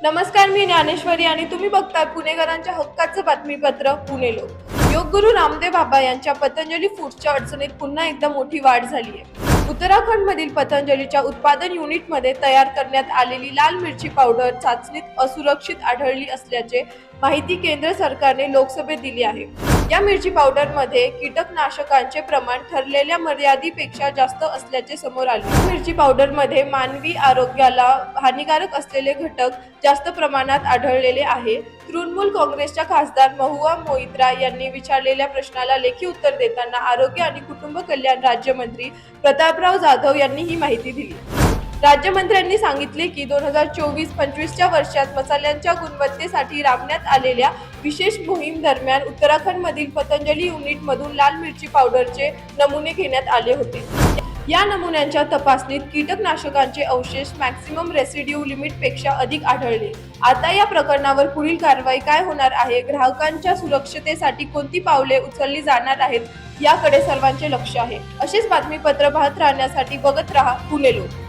नमस्कार, मी ज्ञानेश्वरी आणि तुम्ही बघताय पुणेकरांच्या हक्काचं बातमीपत्र पुणे लोक। योग गुरु रामदेव बाबा यांच्या पतंजली फूड्सच्या अडचणीत पुन्हा एकदा मोठी वाढ झाली आहे। उत्तराखंड मधील पतंजलीच्या उत्पादन युनिटमध्ये तयार करण्यात आलेली लाल मिरची पावडर चाचणीत असुरक्षित आढळली असल्याचे माहिती केंद्र सरकारने लोकसभेत दिली आहे। या मिरची पावडर मध्ये कीटकनाशकांचे प्रमाण ठरलेल्या मर्यादेपेक्षा जास्त असल्याचे समोर आले। मिरची पावडर मध्ये मानवी आरोग्याला हानिकारक असलेले घटक जास्त प्रमाणात आढळलेले आहे। तृणमूल काँग्रेसच्या खासदार महुआ मोइत्रा यांनी विचारलेल्या प्रश्नाला लेखी उत्तर देताना आरोग्य आणि कुटुंब कल्याण राज्यमंत्री प्रतापराव जाधव यांनी ही माहिती दिली। राज्यमंत्र्यांनी सांगितले की 2024-25च्या वर्षात मसाल्यांच्या गुणवत्तेसाठी राबवण्यात आलेल्या विशेष मोहीम दरम्यान उत्तराखंडमधील पतंजली युनिटमधून लाल मिरची पावडरचे नमुने घेण्यात आले होते। या नमुन्यांच्या तपासणीत कीटकनाशकांचे अवशेष मॅक्सिमम रेसिड्यू लिमिटपेक्षा अधिक आढळले। आता या प्रकरणावर पुढील कारवाई काय होणार आहे, ग्राहकांच्या सुरक्षतेसाठी कोणती पावले उचलली जाणार आहेत, याकडे सर्वांचे लक्ष आहे। असेच बातमीपत्र पाहत राहण्यासाठी बघत रहा पुणे लोक।